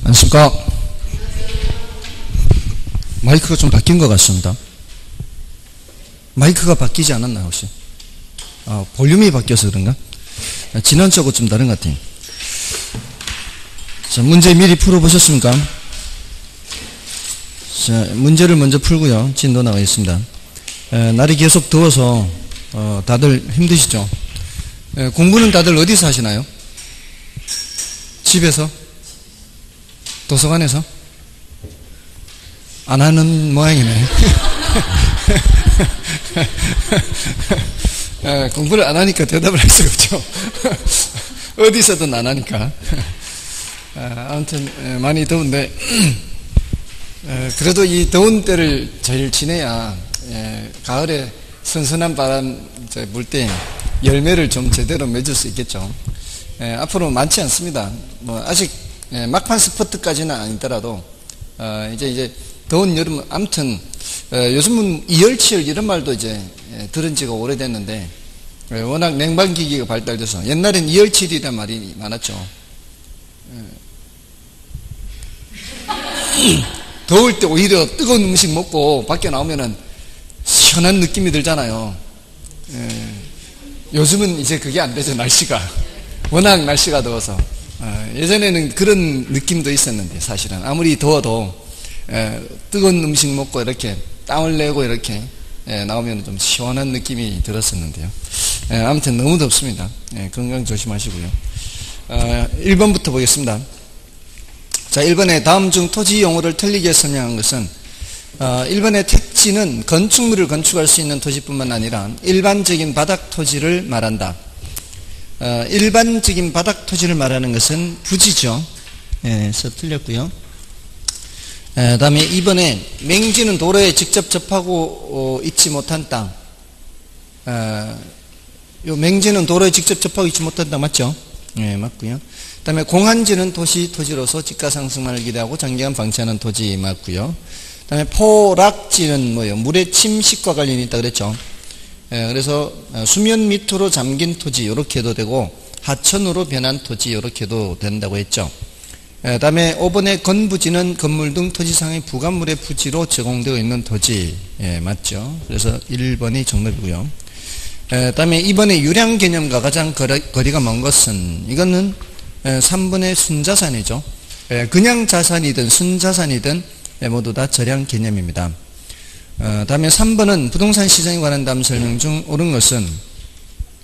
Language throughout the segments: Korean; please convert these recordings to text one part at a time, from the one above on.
안녕하십니까. 마이크가 좀 바뀐 것 같습니다. 마이크가 바뀌지 않았나요, 혹시? 볼륨이 바뀌어서 그런가? 지난주하고 좀 다른 것 같아요. 자, 문제 미리 풀어보셨습니까? 자, 문제를 먼저 풀고요. 진도 나가겠습니다. 날이 계속 더워서, 다들 힘드시죠? 공부는 다들 어디서 하시나요? 집에서? 도서관에서? 안 하는 모양이네. 공부를 안 하니까 대답을 할 수가 없죠. 어디서든 안 하니까. 아무튼 많이 더운데 그래도 이 더운 때를 잘 지내야 가을에 선선한 바람 불 때 열매를 좀 제대로 맺을 수 있겠죠. 앞으로 많지 않습니다. 뭐 아직 막판 스포트까지는 아니더라도 이제 더운 여름, 아무튼 요즘은 이열치열 이런 말도 이제 들은 지가 오래됐는데 워낙 냉방기기가 발달돼서 옛날엔 이열치열이란 말이 많았죠. 더울 때 오히려 뜨거운 음식 먹고 밖에 나오면은 시원한 느낌이 들잖아요. 요즘은 이제 그게 안 되죠. 날씨가 워낙 날씨가 더워서. 예전에는 그런 느낌도 있었는데 사실은 아무리 더워도 뜨거운 음식 먹고 이렇게 땀을 내고 이렇게 나오면 좀 시원한 느낌이 들었었는데요. 아무튼 너무 덥습니다. 건강 조심하시고요. 1번부터 보겠습니다. 자, 1번에 다음 중 토지 용어를 틀리게 설명한 것은 1번의 택지는 건축물을 건축할 수 있는 토지뿐만 아니라 일반적인 바닥 토지를 말한다. 일반적인 바닥 토지를 말하는 것은 부지죠. 그래서 틀렸고요. 다음에 2번에 맹지는 도로에 직접 접하고 있지 못한 땅. 요 맹지는 도로에 직접 접하고 있지 못한 땅 맞죠? 맞고요. 다음에 공한지는 토지로서 집가 상승만을 기대하고 장기간 방치하는 토지 맞고요. 다음에 포락지는 뭐예요? 물의 침식과 관련이 있다 그랬죠. 그래서 수면 밑으로 잠긴 토지 이렇게 해도 되고 하천으로 변한 토지 이렇게 해도 된다고 했죠. 다음에 5번의 건부지는 건물 등 토지상의 부가물의 부지로 제공되어 있는 토지. 맞죠. 그래서 1번이 정답이고요. 다음에 2번의 유량 개념과 가장 거리가 먼 것은 이거는 3번의 순자산이죠. 그냥 자산이든 순자산이든 모두 다 절량 개념입니다. 다음에 3번은 부동산 시장에 관한 다음 설명 중 옳은 것은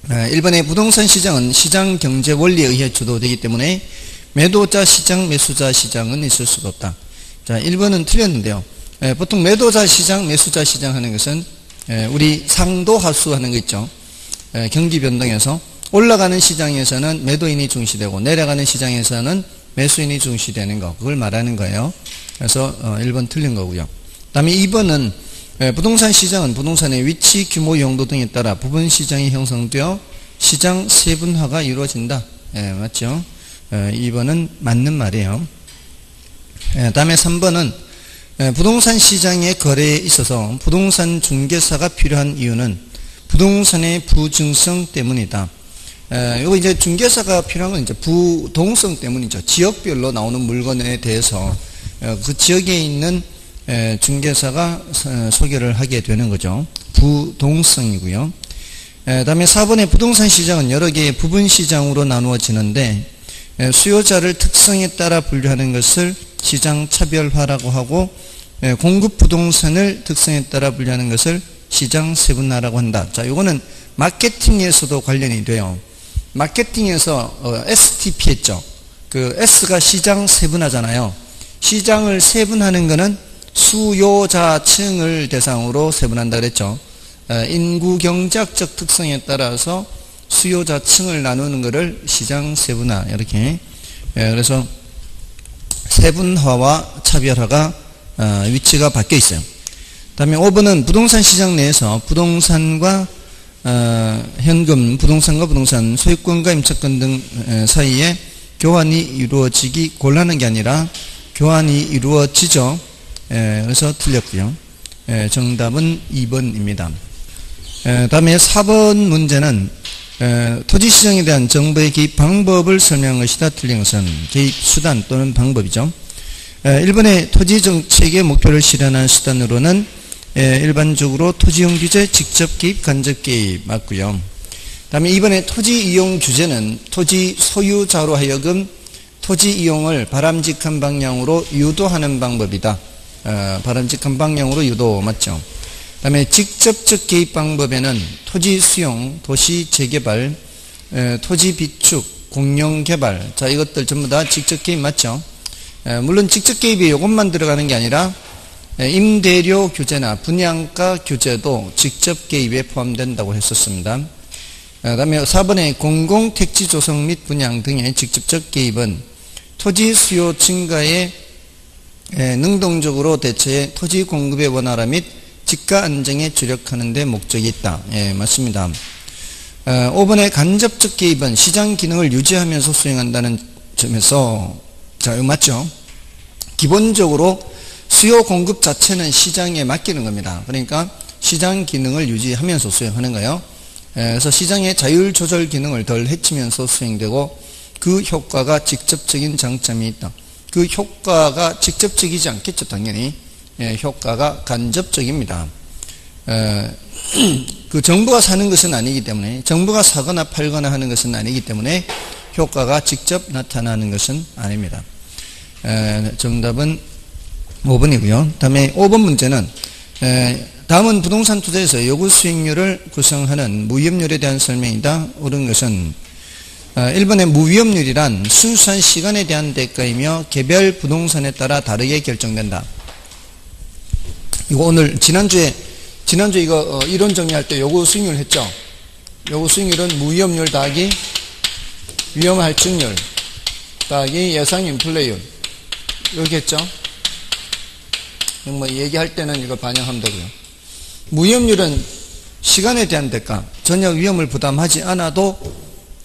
1번의 부동산 시장은 시장 경제 원리에 의해 주도되기 때문에 매도자 시장, 매수자 시장은 있을 수가 없다. 자, 1번은 틀렸는데요. 보통 매도자 시장, 매수자 시장 하는 것은 우리 상도하수 하는 거 있죠. 경기 변동에서 올라가는 시장에서는 매도인이 중시되고 내려가는 시장에서는 매수인이 중시되는 거, 그걸 말하는 거예요. 그래서 1번 틀린 거고요. 그 다음에 2번은 부동산 시장은 부동산의 위치, 규모, 용도 등에 따라 부분 시장이 형성되어 시장 세분화가 이루어진다. 맞죠? 2번은 맞는 말이에요. 다음에 3번은 부동산 시장의 거래에 있어서 부동산 중개사가 필요한 이유는 부동산의 부증성 때문이다. 이거 이제 중개사가 필요한 건 이제 부동성 때문이죠. 지역별로 나오는 물건에 대해서 그 지역에 있는 중개사가 소개를 하게 되는 거죠. 부동성이고요. 다음에 4번의 부동산 시장은 여러 개의 부분 시장으로 나누어지는데 수요자를 특성에 따라 분류하는 것을 시장 차별화라고 하고 공급 부동산을 특성에 따라 분류하는 것을 시장 세분화라고 한다. 자, 이거는 마케팅에서도 관련이 돼요. 마케팅에서 STP 했죠. 그 S가 시장 세분화잖아요. 시장을 세분하는 것은 수요자층을 대상으로 세분한다 그랬죠. 인구 경제학적 특성에 따라서 수요자층을 나누는 것을 시장 세분화 이렇게. 그래서 세분화와 차별화가 위치가 바뀌어 있어요. 다음에 5번은 부동산 시장 내에서 부동산과 현금, 부동산과 부동산, 소유권과 임차권 등 사이에 교환이 이루어지기 곤란한 게 아니라 교환이 이루어지죠. 그래서 틀렸고요. 정답은 2번입니다. 다음에 4번 문제는 토지 시장에 대한 정부의 개입 방법을 설명한 것이다. 틀린 것은 개입 수단 또는 방법이죠. 일본의 토지 정책의 목표를 실현한 수단으로는 일반적으로 토지용 규제, 직접 개입, 간접 개입 맞고요. 다음에 이번에 토지 이용 규제는 토지 소유자로 하여금 토지 이용을 바람직한 방향으로 유도하는 방법이다. 바람직한 방향으로 유도 맞죠. 다음에 직접적 개입 방법에는 토지 수용, 도시 재개발, 토지 비축, 공용 개발, 자 이것들 전부 다 직접 개입 맞죠. 물론 직접 개입이 이것만 들어가는 게 아니라 임대료 규제나 분양가 규제도 직접 개입에 포함된다고 했었습니다. 다음에 4번의 공공택지 조성 및 분양 등의 직접적 개입은 토지 수요 증가에 능동적으로 대처해 토지 공급의 원활화 및 집가 안정에 주력하는 데 목적이 있다. 예, 맞습니다. 5번의 간접적 개입은 시장 기능을 유지하면서 수행한다는 점에서 자, 이거 맞죠? 기본적으로 수요 공급 자체는 시장에 맡기는 겁니다. 그러니까 시장 기능을 유지하면서 수행하는 거예요. 그래서 시장의 자율 조절 기능을 덜 해치면서 수행되고 그 효과가 직접적인 장점이 있다. 그 효과가 직접적이지 않겠죠, 당연히. 효과가 간접적입니다. 그 정부가 사는 것은 아니기 때문에, 정부가 사거나 팔거나 하는 것은 아니기 때문에 효과가 직접 나타나는 것은 아닙니다. 정답은 5번이고요. 다음에 5번 문제는 다음은 부동산 투자에서 요구 수익률을 구성하는 무위험률에 대한 설명이다. 옳은 것은 1번의 무위험률이란 순수한 시간에 대한 대가이며 개별 부동산에 따라 다르게 결정된다. 이거 오늘 지난주에 이거 이론 정리할 때 요구 수익률 했죠. 요구 수익률은 무위험률 더하기 위험 할증률 더하기 예상 인플레이율 이렇게 했죠. 뭐 얘기할 때는 이거 반영하면 되고요. 무위험률은 시간에 대한 대가, 전혀 위험을 부담하지 않아도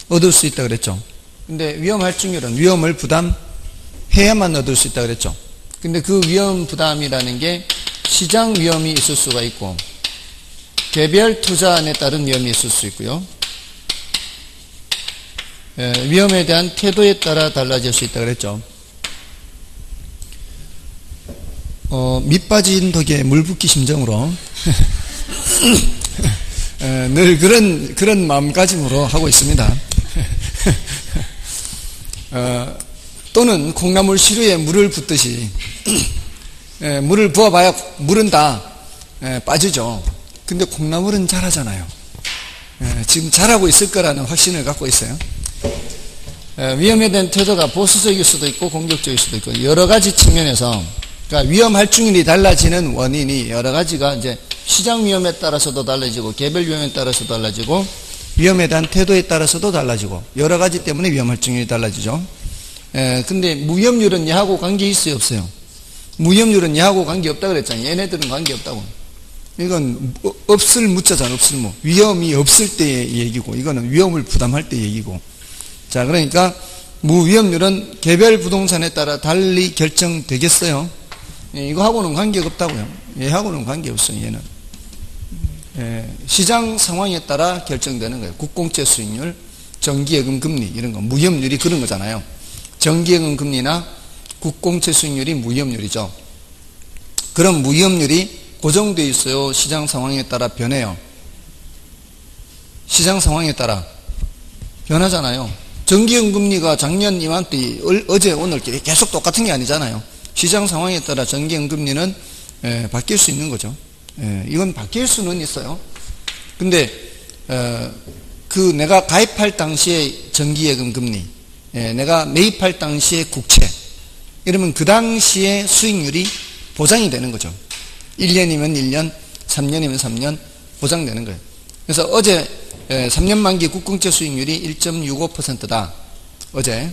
얻을 수 있다 그랬죠. 근데 위험 할증률은 위험을 부담해야만 얻을 수 있다 그랬죠. 근데 그 위험 부담이라는 게 시장 위험이 있을 수가 있고 개별 투자안에 따른 위험이 있을 수 있고요. 위험에 대한 태도에 따라 달라질 수 있다 그랬죠. 밑 빠진 덕에 물 붓기 심정으로 늘 그런 마음가짐으로 하고 있습니다. 또는 콩나물 시루에 물을 붓듯이 물을 부어봐야 물은 다 빠지죠. 근데 콩나물은 자라잖아요. 지금 자라고 있을 거라는 확신을 갖고 있어요. 위험에 대한 태도가 보수적일 수도 있고 공격적일 수도 있고 여러 가지 측면에서, 그러니까 위험 할증률이 달라지는 원인이 여러 가지가 이제 시장 위험에 따라서도 달라지고 개별 위험에 따라서도 달라지고 위험에 대한 태도에 따라서도 달라지고 여러 가지 때문에 위험 할증률이 달라지죠. 근데 무위험률은 얘하고 관계 있어요, 없어요? 무위험률은 얘하고 관계 없다 그랬잖아요. 얘네들은 관계 없다고. 이건 없을 무자잖아, 없을 무. 위험이 없을 때의 얘기고 이거는 위험을 부담할 때 얘기고. 자, 그러니까 무위험률은 개별 부동산에 따라 달리 결정되겠어요. 이거하고는 관계가 없다고요. 얘하고는 관계없어요, 얘는. 시장 상황에 따라 결정되는 거예요. 국공채 수익률, 정기예금 금리 이런 거. 무위험률이 그런 거잖아요. 정기예금 금리나 국공채 수익률이 무위험률이죠. 그럼 무위험률이 고정되어 있어요? 시장 상황에 따라 변해요? 시장 상황에 따라 변하잖아요. 정기예금 금리가 작년 이맘때 어제 오늘 계속 똑같은 게 아니잖아요. 시장 상황에 따라 정기예금 금리는 바뀔 수 있는 거죠. 이건 바뀔 수는 있어요. 근데 그 내가 가입할 당시에 정기예금 금리, 내가 매입할 당시에 국채, 이러면 그 당시에 수익률이 보장이 되는 거죠. 1년이면 1년, 3년이면 3년 보장되는 거예요. 그래서 어제 3년 만기 국공채 수익률이 1.65%다. 어제.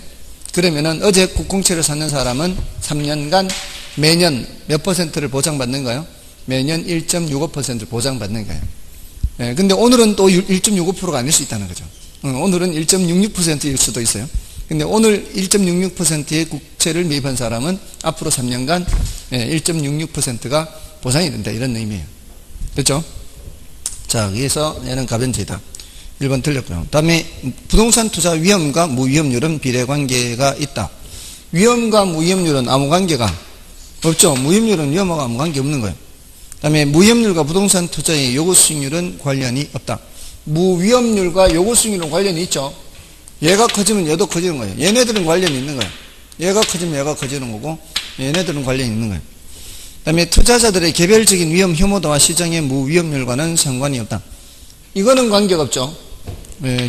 그러면은 어제 국공채를 사는 사람은 3년간 매년 몇 퍼센트를 보장받는가요? 매년 1.65%를 보장받는 거예요. 근데 오늘은 또 1.65%가 아닐 수 있다는 거죠. 오늘은 1.66%일 수도 있어요. 근데 오늘 1.66%의 국채를 매입한 사람은 앞으로 3년간 1.66%가 보상이 된다. 이런 의미예요. 됐죠? 자, 그래서 얘는 가변제다. 1번 틀렸고요. 다음에 부동산 투자 위험과 무위험률은 비례관계가 있다. 위험과 무위험률은 아무 관계가 없죠. 무위험률은 위험하고 아무 관계 없는 거예요. 다음에 무위험률과 부동산 투자의 요구 수익률은 관련이 없다. 무위험률과 요구 수익률은 관련이 있죠. 얘가 커지면 얘도 커지는 거예요. 얘네들은 관련이 있는 거예요. 얘가 커지면 얘가 커지는 거고 얘네들은 관련이 있는 거예요. 그 다음에 투자자들의 개별적인 위험 혐오도와 시장의 무위험률과는 상관이 없다. 이거는 관계가 없죠.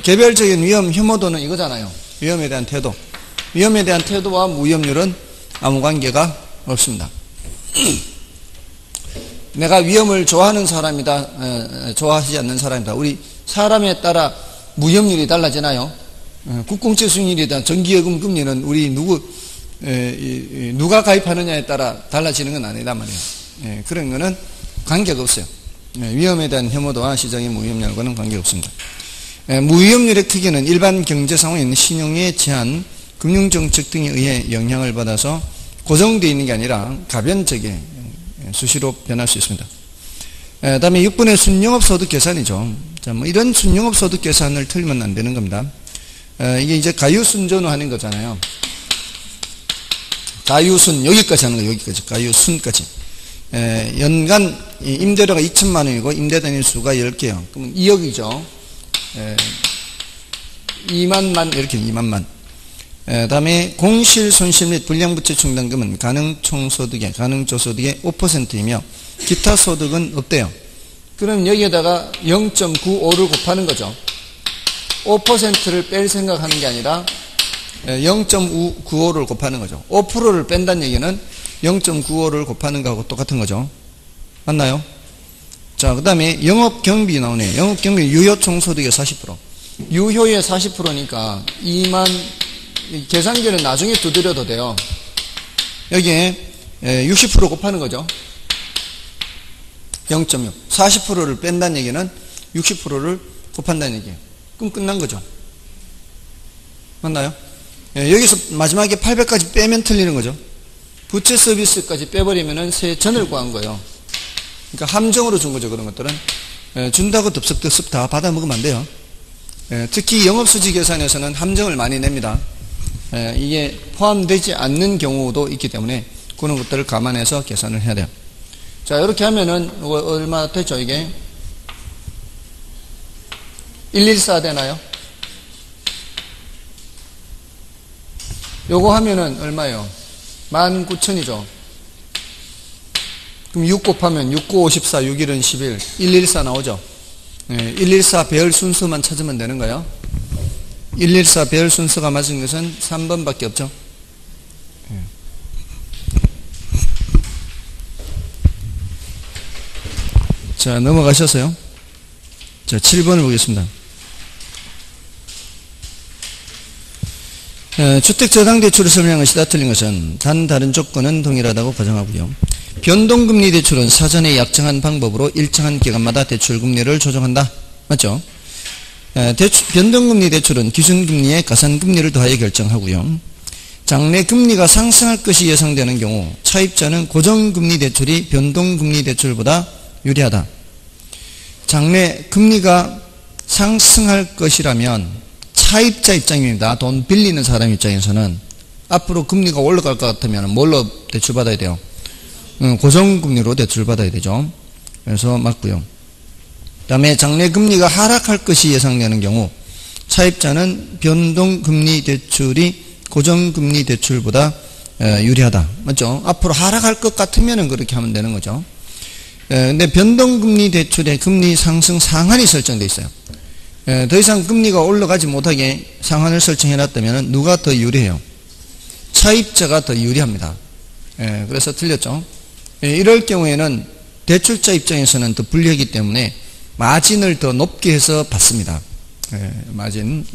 개별적인 위험 혐오도는 이거잖아요. 위험에 대한 태도. 위험에 대한 태도와 무위험률은 아무 관계가 없습니다. 내가 위험을 좋아하는 사람이다, 좋아하지 않는 사람이다. 우리 사람에 따라 무위험률이 달라지나요? 국공채 수익률이다, 전기요금 금리는 우리 누가 가입하느냐에 따라 달라지는 건 아니란 말이에요. 그런 거는 관계가 없어요. 위험에 대한 혐오도와 시장의 무위험률과는 관계가 없습니다. 무위험률의 크기는 일반 경제 상황에 있는 신용의 제한, 금융정책 등에 의해 영향을 받아서 고정되어 있는 게 아니라 가변적에 수시로 변할 수 있습니다. 다음에 6번의 순영업소득 계산이죠. 자, 뭐 이런 순영업소득 계산을 틀리면 안 되는 겁니다. 이게 이제 가유순전후 하는 거잖아요. 가유순, 여기까지 하는 거예요. 여기까지. 가유순까지. 연간 임대료가 2천만 원이고 임대 단위수가 10개요. 그러면 2억이죠. 2만만, 이렇게 2만만. 다음에 공실 손실 및 불량부채 충당금은 가능총소득의, 가능조소득의 5%이며 기타 소득은 없대요. 그럼 여기에다가 0.95를 곱하는 거죠. 5%를 뺄 생각하는 게 아니라 0.95를 곱하는 거죠. 5%를 뺀다는 얘기는 0.95를 곱하는 거하고 똑같은 거죠. 맞나요? 자, 그 다음에 영업경비 나오네요. 영업경비 유효총소득의 40%. 유효의 40%니까 2만, 계산기는 나중에 두드려도 돼요. 여기에 60% 곱하는 거죠. 0.6. 40%를 뺀다는 얘기는 60%를 곱한다는 얘기예요. 그럼 끝난 거죠. 맞나요? 여기서 마지막에 800까지 빼면 틀리는 거죠. 부채 서비스까지 빼버리면은 세전을 구한 거예요. 그러니까 함정으로 준 거죠. 그런 것들은. 준다고 덥석덥석 다 받아 먹으면 안 돼요. 특히 영업수지 계산에서는 함정을 많이 냅니다. 이게 포함되지 않는 경우도 있기 때문에 그런 것들을 감안해서 계산을 해야 돼요. 자, 이렇게 하면은 얼마 됐죠, 이게? 114 되나요? 요거 하면은 얼마예요? 19,000이죠. 그럼 6 곱하면 6, 9, 54, 6, 1은 11, 114 나오죠? 114 배열 순서만 찾으면 되는 거예요. 114 배열 순서가 맞은 것은 3번밖에 없죠. 자, 넘어가셔서요. 자, 7번을 보겠습니다. 주택저당대출을 설명한 것이 다 틀린 것은 단 다른 조건은 동일하다고 가정하고요. 변동금리 대출은 사전에 약정한 방법으로 일정한 기간마다 대출금리를 조정한다. 맞죠? 변동금리 대출은 기준금리에 가산금리를 더하여 결정하고요. 장래 금리가 상승할 것이 예상되는 경우 차입자는 고정금리 대출이 변동금리 대출보다 유리하다. 장래 금리가 상승할 것이라면 차입자 입장입니다. 돈 빌리는 사람 입장에서는 앞으로 금리가 올라갈 것 같으면 뭘로 대출받아야 돼요? 고정금리로 대출받아야 되죠. 그래서 맞고요. 그 다음에 장래 금리가 하락할 것이 예상되는 경우 차입자는 변동금리 대출이 고정금리 대출보다 유리하다. 맞죠? 앞으로 하락할 것 같으면 그렇게 하면 되는 거죠. 근데 변동금리 대출의 금리 상승 상한이 설정되어 있어요. 더 이상 금리가 올라가지 못하게 상한을 설정해 놨다면 누가 더 유리해요? 차입자가 더 유리합니다. 그래서 틀렸죠. 이럴 경우에는 대출자 입장에서는 더 불리하기 때문에 마진을 더 높게 해서 받습니다. 마진.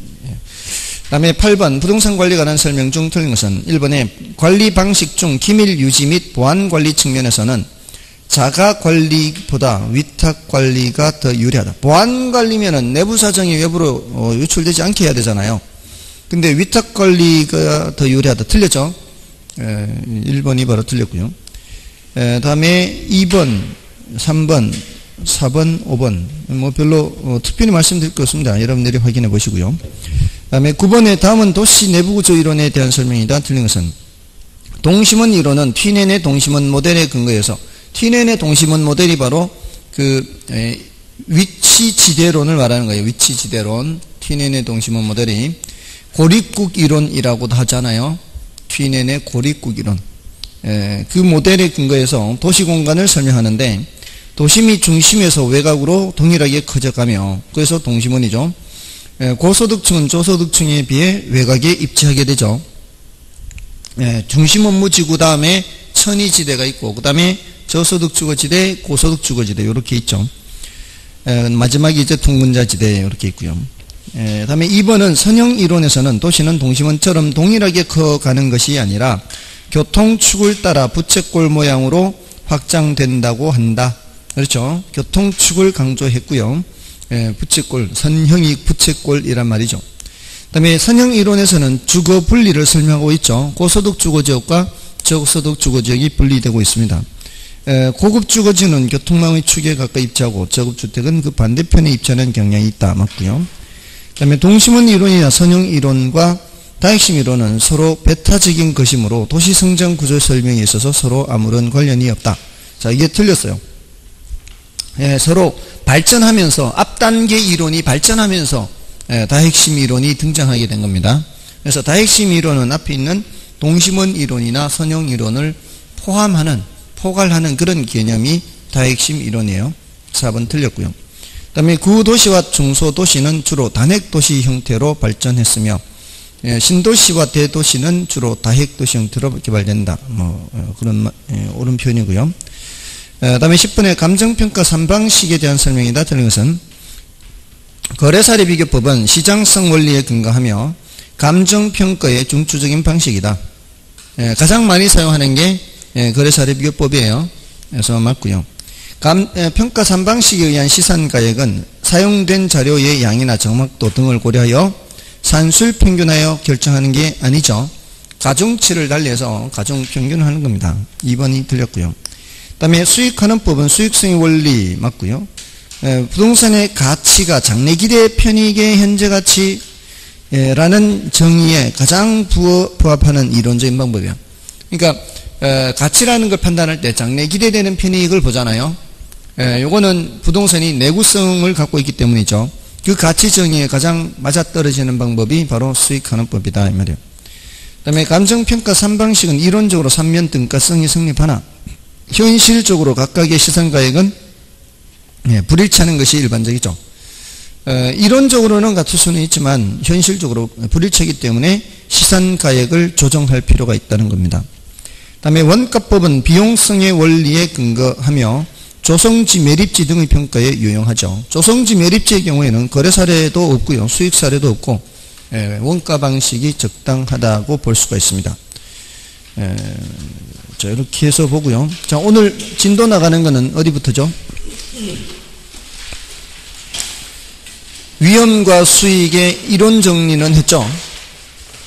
다음에 8번 부동산 관리에 관한 설명 중 틀린 것은 1번에 관리 방식 중 기밀 유지 및 보안 관리 측면에서는 자가 관리보다 위탁 관리가 더 유리하다. 보안 관리면은 내부 사정이 외부로 유출되지 않게 해야 되잖아요. 근데 위탁 관리가 더 유리하다. 틀렸죠? 1번, 2번으로 틀렸고요. 다음에 2번, 3번, 4번, 5번. 뭐 별로 특별히 말씀드릴 것 없습니다. 여러분들이 확인해 보시고요. 다음에 9번에 다음은 도시 내부 구조 이론에 대한 설명이다. 틀린 것은 동심원 이론은 튀넨의 동심원 모델에 근거해서 튀넨의 동심원 모델이 바로 위치 지대론을 말하는 거예요. 위치 지대론. 튀넨의 동심원 모델이 고립국 이론이라고도 하잖아요. 튀넨의 고립국 이론. 그 모델에 근거해서 도시 공간을 설명하는데 도심이 중심에서 외곽으로 동일하게 커져가며 그래서 동심원이죠. 고소득층은 저소득층에 비해 외곽에 입지하게 되죠. 중심 업무 지구 다음에 천의지대가 있고 그 다음에 저소득 주거지대, 고소득 주거지대 이렇게 있죠. 마지막에 이제 둥근자지대 이렇게 있고요. 다음에 2번은 선형 이론에서는 도시는 동심원처럼 동일하게 커가는 것이 아니라 교통축을 따라 부채꼴 모양으로 확장된다고 한다. 그렇죠. 교통축을 강조했고요. 부채꼴, 선형이 부채꼴이란 말이죠. 그 다음에 선형 이론에서는 주거 분리를 설명하고 있죠. 고소득 주거지역과 저소득 주거지역이 분리되고 있습니다. 고급 주거지는 교통망의 축에 가까이 입지하고 저급 주택은 그 반대편에 입지하는 경향이 있다. 맞고요. 그 다음에 동심원 이론이나 선형 이론과 다핵심 이론은 서로 배타적인 것이므로 도시 성장 구조 설명에 있어서 서로 아무런 관련이 없다. 자, 이게 틀렸어요. 서로 발전하면서 앞단계 이론이 발전하면서 다핵심 이론이 등장하게 된 겁니다. 그래서 다핵심 이론은 앞에 있는 동심원 이론이나 선형 이론을 포괄하는 그런 개념이 다핵심 이론이에요. 4번 틀렸고요. 그 다음에 구도시와 중소도시는 주로 단핵도시 형태로 발전했으며 신도시와 대도시는 주로 다핵도시 형태로 개발된다. 그런 옳은 표현이고요. 그 다음에 10번에 감정평가 3방식에 대한 설명이다. 틀린 것은 거래사례 비교법은 시장성 원리에 근거하며 감정평가의 중추적인 방식이다. 가장 많이 사용하는 게 거래사례 비교법이에요. 그래서 맞고요. 평가 3방식에 의한 시산가액은 사용된 자료의 양이나 정확도 등을 고려하여 산술 평균하여 결정하는 게 아니죠. 가중치를 달리해서 가중평균을 하는 겁니다. 2번이 틀렸고요. 그 다음에 수익하는 법은 수익성의 원리 맞고요. 부동산의 가치가 장래기대 편익의 현재가치라는 정의에 가장 부합하는 이론적인 방법이에요. 그러니까 가치라는 걸 판단할 때 장래기대되는 편익을 보잖아요. 요거는 부동산이 내구성을 갖고 있기 때문이죠. 그 가치 정의에 가장 맞아떨어지는 방법이 바로 수익하는 법이다 이 말이에요. 그 다음에 감정평가 3방식은 이론적으로 3면 등가성이 성립하나 현실적으로 각각의 시산가액은 불일치하는 것이 일반적이죠. 이론적으로는 같을 수는 있지만 현실적으로 불일치하기 때문에 시산가액을 조정할 필요가 있다는 겁니다. 그 다음에 원가법은 비용성의 원리에 근거하며 조성지 매립지 등의 평가에 유용하죠. 조성지 매립지의 경우에는 거래 사례도 없고요. 수익 사례도 없고 원가 방식이 적당하다고 볼 수가 있습니다. 자, 이렇게 해서 보고요. 자, 오늘 진도 나가는 거는 어디부터죠? 위험과 수익의 이론 정리는 했죠.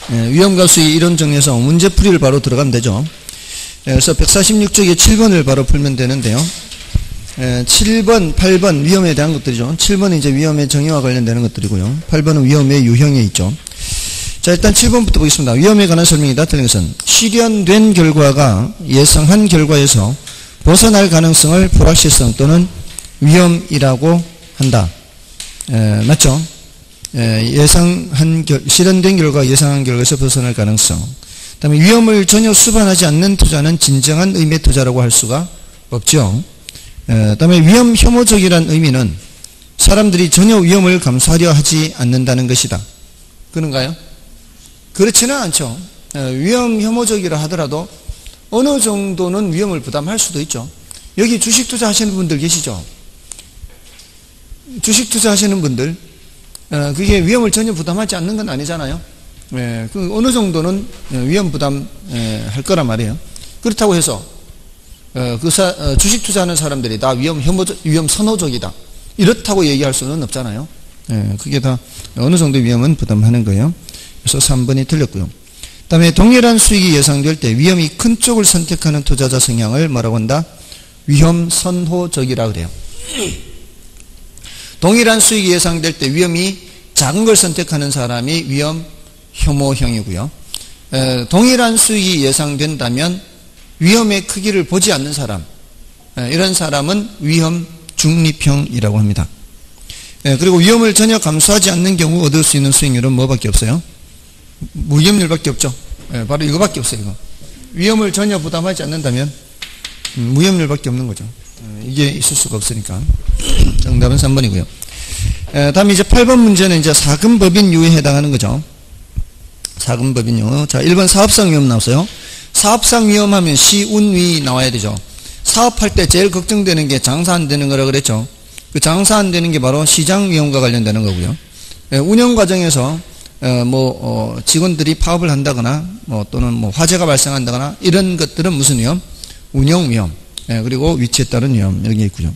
위험과 수익 이론 정리해서 문제풀이를 바로 들어가면 되죠. 그래서 146쪽에 7번을 바로 풀면 되는데요. 7번, 8번 위험에 대한 것들이죠. 7번은 이제 위험의 정의와 관련되는 것들이고요. 8번은 위험의 유형에 있죠. 자, 일단 7번부터 보겠습니다. 위험에 관한 설명이다. 틀린 것은 실현된 결과가 예상한 결과에서 벗어날 가능성을 불확실성 또는 위험이라고 한다. 맞죠? 실현된 결과 예상한 결과에서 벗어날 가능성. 그 다음에 위험을 전혀 수반하지 않는 투자는 진정한 의미의 투자라고 할 수가 없죠. 그 다음에 위험 혐오적이라는 의미는 사람들이 전혀 위험을 감수하려 하지 않는다는 것이다. 그런가요? 그렇지는 않죠. 위험 혐오적이라 하더라도 어느 정도는 위험을 부담할 수도 있죠. 여기 주식 투자하시는 분들 계시죠? 주식 투자하시는 분들 그게 위험을 전혀 부담하지 않는 건 아니잖아요. 그 어느 정도는 위험 부담할 거란 말이에요. 그렇다고 해서 주식 투자하는 사람들이 다 위험 선호적이다 이렇다고 얘기할 수는 없잖아요. 그게 다 어느 정도 위험은 부담하는 거예요. 그래서 3번이 틀렸고요. 그 다음에 동일한 수익이 예상될 때 위험이 큰 쪽을 선택하는 투자자 성향을 뭐라고 한다? 위험 선호적이라 그래요. 동일한 수익이 예상될 때 위험이 작은 걸 선택하는 사람이 위험 혐오형이고요. 동일한 수익이 예상된다면 위험의 크기를 보지 않는 사람, 이런 사람은 위험 중립형이라고 합니다. 그리고 위험을 전혀 감수하지 않는 경우 얻을 수 있는 수익률은 뭐밖에 없어요? 무위험률밖에 없죠. 바로 이거밖에 없어요. 이거. 위험을 전혀 부담하지 않는다면 무위험률밖에 없는 거죠. 이게 있을 수가 없으니까. 정답은 3번이고요. 다음 이제 8번 문제는 이제 사금법인 유에 해당하는 거죠. 사금법인 유. 자, 1번 사업상 위험 나왔어요. 사업상 위험하면 시운위 나와야 되죠. 사업할 때 제일 걱정되는 게 장사 안 되는 거라 그랬죠. 그 장사 안 되는 게 바로 시장 위험과 관련되는 거고요. 운영 과정에서 직원들이 파업을 한다거나 또는 화재가 발생한다거나 이런 것들은 무슨 위험? 운영 위험. 그리고 위치에 따른 위험 여기 있고요.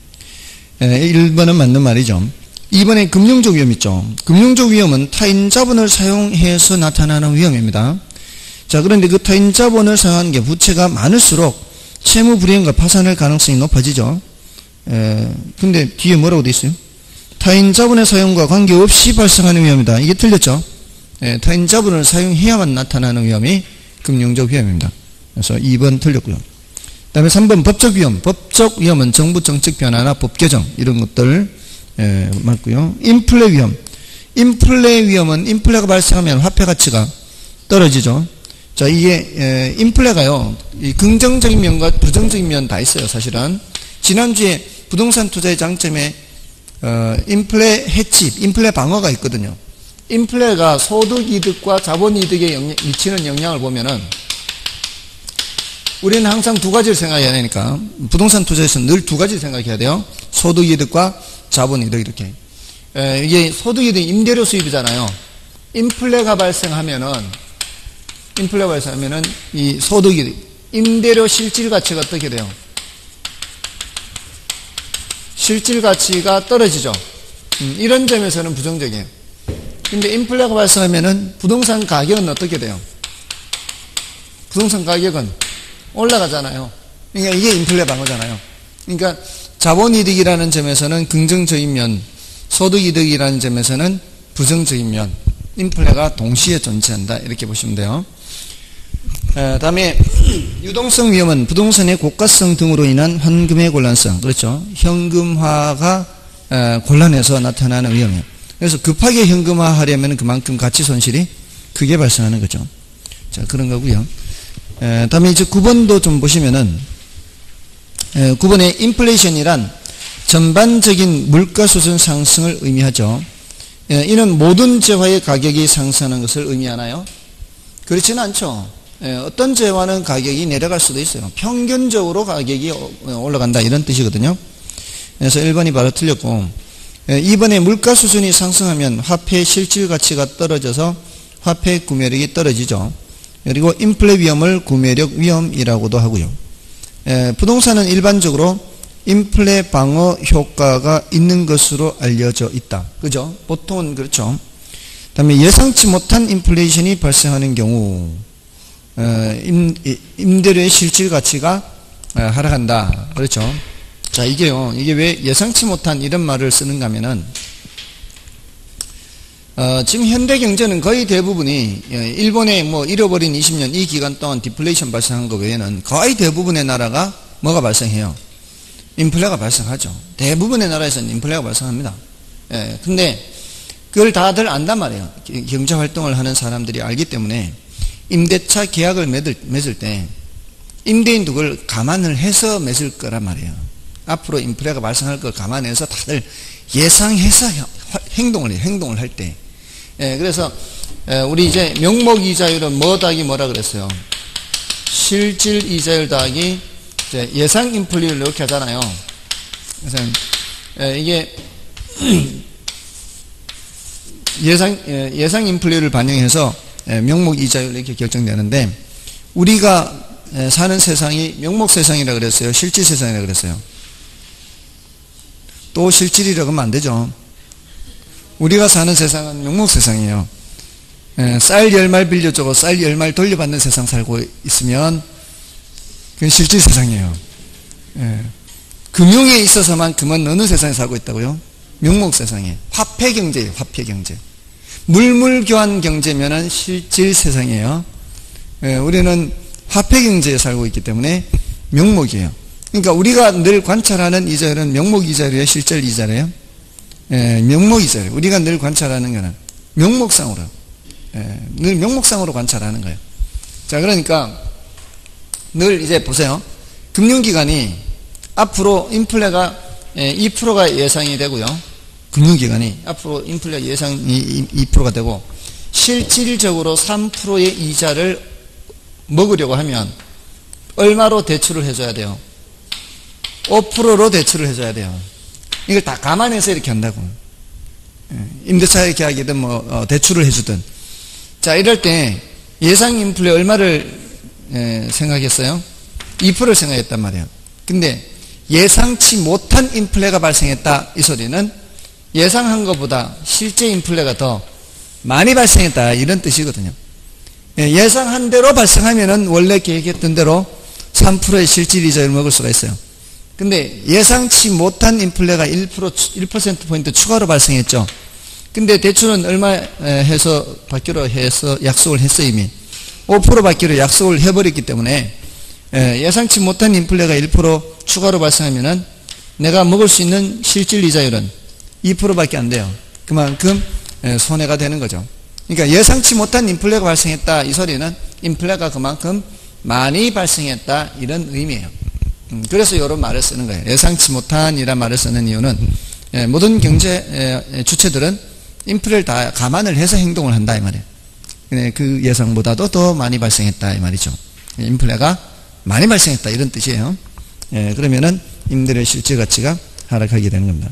1번은 맞는 말이죠. 2번에 금융적 위험 있죠. 금융적 위험은 타인 자본을 사용해서 나타나는 위험입니다. 자, 그런데 그 타인 자본을 사용하는 게 부채가 많을수록 채무 불이행과 파산할 가능성이 높아지죠. 근데 뒤에 뭐라고 돼 있어요? 타인 자본의 사용과 관계없이 발생하는 위험이다. 이게 틀렸죠? 타인 자본을 사용해야만 나타나는 위험이 금융적 위험입니다. 그래서 2번 틀렸고요. 그 다음에 3번 법적 위험. 법적 위험은 정부 정책 변화나 법 개정 이런 것들 맞고요. 인플레 위험. 인플레 위험은 인플레가 발생하면 화폐 가치가 떨어지죠. 자, 이게 인플레가요. 이 긍정적인 면과 부정적인 면 다 있어요. 사실은 지난주에 부동산 투자의 장점에 인플레 해치, 인플레 방어가 있거든요. 인플레가 소득 이득과 자본 이득에 미치는 영향을 보면은 우리는 항상 두 가지를 생각해야 되니까 부동산 투자에서는 늘 두 가지를 생각해야 돼요. 소득 이득과 자본 이득 이렇게. 이게 소득 이득 임대료 수입이잖아요. 인플레가 발생하면은 이 소득 이득 임대료 실질 가치가 어떻게 돼요? 실질 가치가 떨어지죠. 이런 점에서는 부정적이에요. 근데 인플레가 발생하면은 부동산 가격은 어떻게 돼요? 부동산 가격은 올라가잖아요. 그러니까 이게 인플레 방어잖아요. 그러니까 자본이득이라는 점에서는 긍정적인 면, 소득이득이라는 점에서는 부정적인 면, 인플레가 동시에 존재한다. 이렇게 보시면 돼요. 다음에 유동성 위험은 부동산의 고가성 등으로 인한 현금의 곤란성. 그렇죠. 현금화가 곤란해서 나타나는 위험이에요. 그래서 급하게 현금화하려면 그만큼 가치 손실이 크게 발생하는 거죠. 자, 그런 거고요. 다음에 이제 9번도 좀 보시면은 9번에 인플레이션이란 전반적인 물가 수준 상승을 의미하죠. 이는 모든 재화의 가격이 상승하는 것을 의미하나요? 그렇지는 않죠. 어떤 재화는 가격이 내려갈 수도 있어요. 평균적으로 가격이 올라간다 이런 뜻이거든요. 그래서 1번이 바로 틀렸고 2번에 물가 수준이 상승하면 화폐의 실질 가치가 떨어져서 화폐 구매력이 떨어지죠. 그리고 인플레 위험을 구매력 위험이라고도 하고요. 부동산은 일반적으로 인플레 방어 효과가 있는 것으로 알려져 있다. 그죠? 보통은 그렇죠. 다음에 예상치 못한 인플레이션이 발생하는 경우 임대료의 실질 가치가 하락한다. 그렇죠? 자, 이게요. 이게 왜 예상치 못한 이런 말을 쓰는가 하면은 지금 현대 경제는 거의 대부분이 일본의 잃어버린 20년 이 기간 동안 디플레이션 발생한 거 외에는 거의 대부분의 나라가 뭐가 발생해요? 인플레가 발생하죠. 대부분의 나라에서는 인플레가 발생합니다. 근데 그걸 다들 안단 말이에요. 경제 활동을 하는 사람들이 알기 때문에 임대차 계약을 맺을 때 임대인도 그걸 감안을 해서 맺을 거란 말이에요. 앞으로 인플레가 발생할 걸 감안해서 다들 예상해서 행동을 할 때. 그래서 우리 이제 명목 이자율은 뭐 더하기 뭐라 그랬어요? 실질 이자율 더하기 이제 예상 인플레를 이렇게 하잖아요. 그래서 이게 예상 인플레를 반영해서 명목 이자율 이렇게 결정되는데 우리가 사는 세상이 명목 세상이라 그랬어요? 실질 세상이라 그랬어요? 또 실질이라고 하면 안 되죠. 우리가 사는 세상은 명목 세상이에요. 쌀 10말 빌려주고 쌀 10말 돌려받는 세상 살고 있으면 그건 실질 세상이에요. 금융에 있어서만큼은 어느 세상에 살고 있다고요? 명목 세상에. 화폐 경제예요. 화폐 경제. 물물교환 경제면은 실질 세상이에요. 우리는 화폐 경제에 살고 있기 때문에 명목이에요. 그러니까 우리가 늘 관찰하는 이자율은 명목 이자율이에요? 실질 이자율이에요? 명목 이자율. 우리가 늘 관찰하는 거는 명목상으로. 늘 명목상으로 관찰하는 거예요. 자, 그러니까 늘 이제 보세요. 금융기관이 앞으로 인플레가 2%가 예상이 되고요. 금융기관이 앞으로 인플레 예상이 2%가 되고 실질적으로 3%의 이자를 먹으려고 하면 얼마로 대출을 해줘야 돼요? 5%로 대출을 해줘야 돼요. 이걸 다 감안해서 이렇게 한다고. 임대차 계약이든 뭐 대출을 해주든. 자, 이럴 때 예상 인플레 얼마를 생각했어요? 2%를 생각했단 말이에요. 근데 예상치 못한 인플레가 발생했다, 이 소리는 예상한 것보다 실제 인플레가 더 많이 발생했다, 이런 뜻이거든요. 예상한 대로 발생하면은 원래 계획했던 대로 3%의 실질 이자를 먹을 수가 있어요. 근데 예상치 못한 인플레가 1%포인트 추가로 발생했죠. 근데 대출은 얼마 해서 받기로 해서 약속을 했어요, 이미. 5% 받기로 약속을 해버렸기 때문에 예상치 못한 인플레가 1% 추가로 발생하면은 내가 먹을 수 있는 실질 이자율은 2%밖에 안 돼요. 그만큼 손해가 되는 거죠. 그러니까 예상치 못한 인플레가 발생했다, 이 소리는 인플레가 그만큼 많이 발생했다, 이런 의미예요. 그래서 이런 말을 쓰는 거예요. 예상치 못한 이란 말을 쓰는 이유는 모든 경제 주체들은 인플레를 다 감안을 해서 행동을 한다, 이 말이에요. 그 예상보다도 더 많이 발생했다, 이 말이죠. 인플레가 많이 발생했다, 이런 뜻이에요. 그러면은 임대료의 실질 가치가 하락하게 되는 겁니다.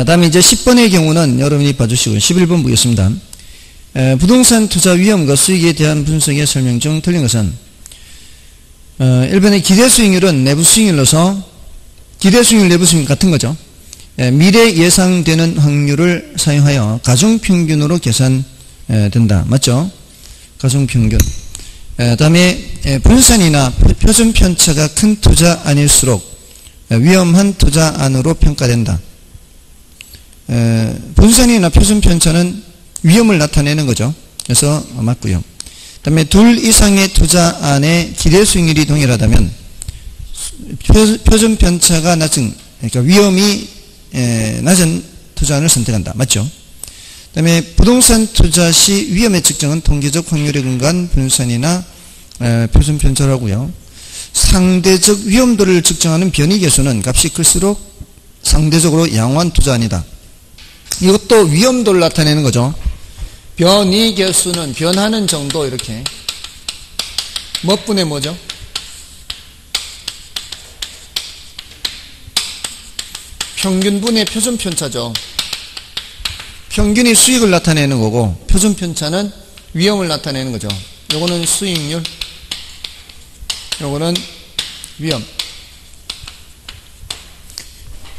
다음에 이제 10번의 경우는 여러분이 봐주시고 11번 보겠습니다. 부동산 투자 위험과 수익에 대한 분석의 설명 중 틀린 것은 1번의 기대 수익률은 내부 수익률로서 기대 수익률 내부 수익률 같은 거죠. 미래 예상되는 확률을 사용하여 가중평균으로 계산된다. 맞죠? 가중평균. 다음에 분산이나 표준 편차가 큰 투자 아닐수록 위험한 투자안으로 평가된다. 분산이나 표준 편차는 위험을 나타내는 거죠. 그래서 맞고요. 다음에 둘 이상의 투자안의 기대 수익률이 동일하다면 표준 편차가 낮은, 그러니까 위험이 낮은 투자안을 선택한다. 맞죠? 다음에 부동산 투자 시 위험의 측정은 통계적 확률에 근거한 분산이나 표준 편차라고요. 상대적 위험도를 측정하는 변이 계수는 값이 클수록 상대적으로 양호한 투자안이다. 이것도 위험도를 나타내는 거죠. 변이 계수는 변하는 정도, 이렇게 몇 분의 뭐죠? 평균분의 표준 편차죠. 평균이 수익을 나타내는 거고 표준 편차는 위험을 나타내는 거죠. 요거는 수익률, 요거는 위험.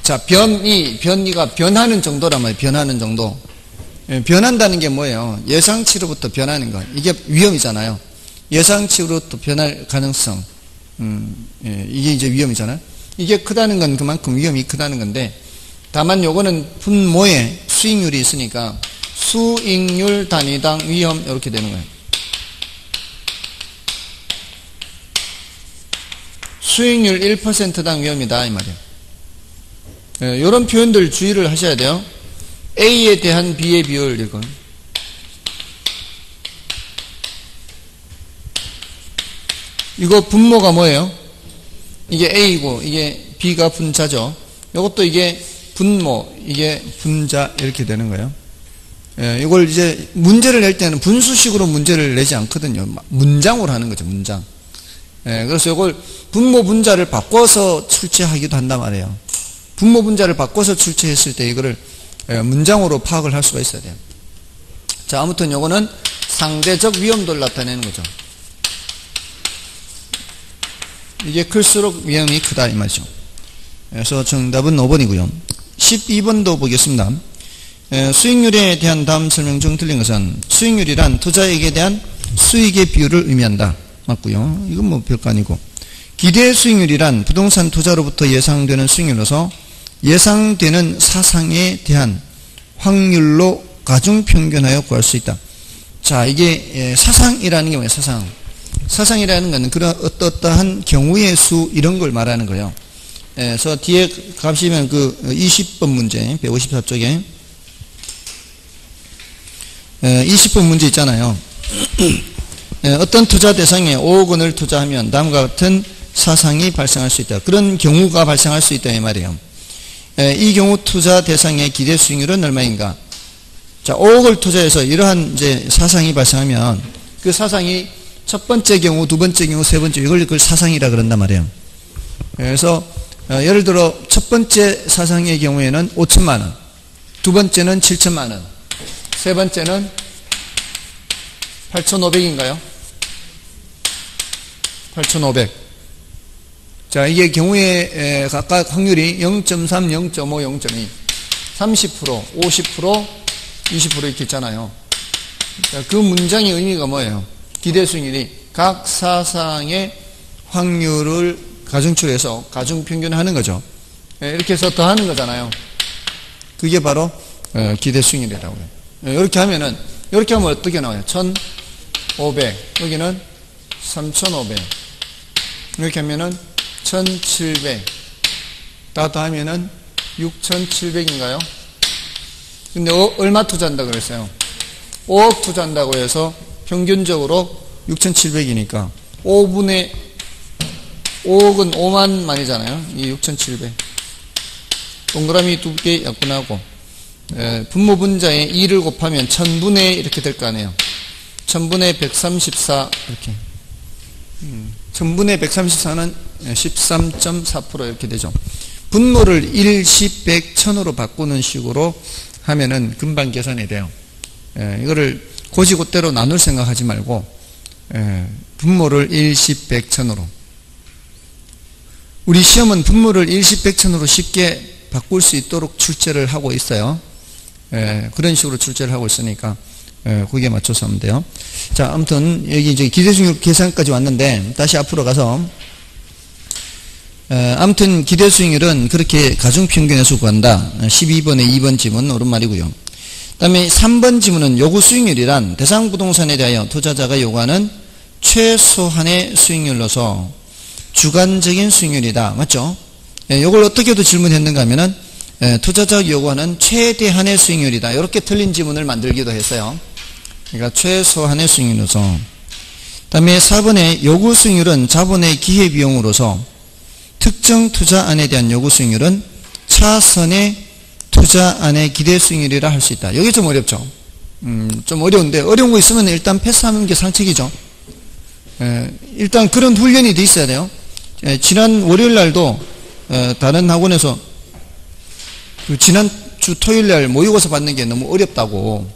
자, 변이가 변하는 정도란 말이에요. 변하는 정도. 변한다는 게 뭐예요? 예상치로부터 변하는 거. 이게 위험이잖아요. 예상치로부터 변할 가능성. 이게 이제 위험이잖아요. 이게 크다는 건 그만큼 위험이 크다는 건데, 다만 요거는 분모에 수익률이 있으니까 수익률 단위당 위험, 이렇게 되는 거예요. 수익률 1%당 위험이다, 이 말이에요. 이런 표현들 주의를 하셔야 돼요. A에 대한 B의 비율, 이거. 이거 분모가 뭐예요? 이게 A고, 이게 B가 분자죠. 이것도 이게 분모, 이게 분자, 이렇게 되는 거예요. 이걸 이제 문제를 낼 때는 분수식으로 문제를 내지 않거든요. 문장으로 하는 거죠, 문장. 그래서 이걸 분모 분자를 바꿔서 출제하기도 한단 말이에요. 분모 분자를 바꿔서 출제했을 때 이거를 문장으로 파악을 할 수가 있어야 돼요. 자, 아무튼 요거는 상대적 위험도를 나타내는 거죠. 이게 클수록 위험이 크다, 이 말이죠. 그래서 정답은 5번이고요. 12번도 보겠습니다. 수익률에 대한 다음 설명 중 틀린 것은 수익률이란 투자액에 대한 수익의 비율을 의미한다. 맞고요. 이건 뭐 별거 아니고. 기대 수익률이란 부동산 투자로부터 예상되는 수익률로서 예상되는 사상에 대한 확률로 가중평균하여 구할 수 있다. 자, 이게 사상이라는 게 뭐예요? 사상. 사상이라는 것은 그런 어떠한 경우의 수 이런 걸 말하는 거예요. 그래서 뒤에 가시면 그 20번 문제, 154쪽에 20번 문제 있잖아요. 어떤 투자 대상에 5억 원을 투자하면 다음과 같은 사상이 발생할 수 있다. 그런 경우가 발생할 수 있다 이 말이에요. 이 경우 투자 대상의 기대 수익률은 얼마인가? 자, 5억을 투자해서 이러한 이제 사상이 발생하면 그 사상이 첫 번째 경우, 두 번째 경우, 세 번째 이걸 사상이라 그런단 말이에요. 그래서 예를 들어 첫 번째 사상의 경우에는 5천만 원, 두 번째는 7천만 원, 세 번째는 8,500인가요? 8,500. 자, 이게 경우에 각각 확률이 0.3, 0.5, 0.2, 30%, 50%, 20% 이렇게 있잖아요. 자, 그 문장의 의미가 뭐예요? 기대 수익률이 각 사상의 확률을 가중치해서 가중평균하는 거죠. 이렇게 해서 더하는 거잖아요. 그게 바로 기대 수익률이라고 해요. 이렇게 하면은, 이렇게 하면 어떻게 나와요? 1,500, 여기는 3,500, 이렇게 하면은 1,700, 다 더하면은 6,700인가요? 근데 얼마 투자한다고 그랬어요? 5억 투자한다고 해서 평균적으로 6,700이니까 5분의 5억은 5만만이잖아요. 이 6,700. 동그라미 두 개 약분하고 분모 분자에 2를 곱하면 1000분의 이렇게 될 거 아니에요. 1000분의 134 이렇게. 1000분의 134는 13.4% 이렇게 되죠. 분모를 1, 10, 100, 1000으로 바꾸는 식으로 하면은 금방 계산이 돼요. 이거를 고지고대로 나눌 생각하지 말고 분모를 1, 10, 100, 1000으로. 우리 시험은 분모를 1, 10, 100, 1000으로 쉽게 바꿀 수 있도록 출제를 하고 있어요. 그런 식으로 출제를 하고 있으니까 거기에 맞춰서 하면 돼요. 자, 아무튼 여기 이제 기대수익률 계산까지 왔는데 다시 앞으로 가서 아무튼 기대수익률은 그렇게 가중평균에서 구한다. 12번의 2번 지문 옳은 말이고요. 그 다음에 3번 지문은 요구 수익률이란 대상 부동산에 대하여 투자자가 요구하는 최소한의 수익률로서 주관적인 수익률이다. 맞죠? 요걸 어떻게도 질문했는가 하면은 투자자가 요구하는 최대한의 수익률이다. 이렇게 틀린 지문을 만들기도 했어요. 그러니까 최소한의 수익률로서. 그 다음에 4번의 요구 수익률은 자본의 기회비용으로서 특정 투자안에 대한 요구 수익률은 차선의 투자안의 기대 수익률이라 할 수 있다. 여기 좀 어렵죠. 좀 어려운데 어려운 거 있으면 일단 패스하는 게 상책이죠. 일단 그런 훈련이 돼 있어야 돼요. 지난 월요일 날도 다른 학원에서 그 지난주 토요일 날 모의고사 받는 게 너무 어렵다고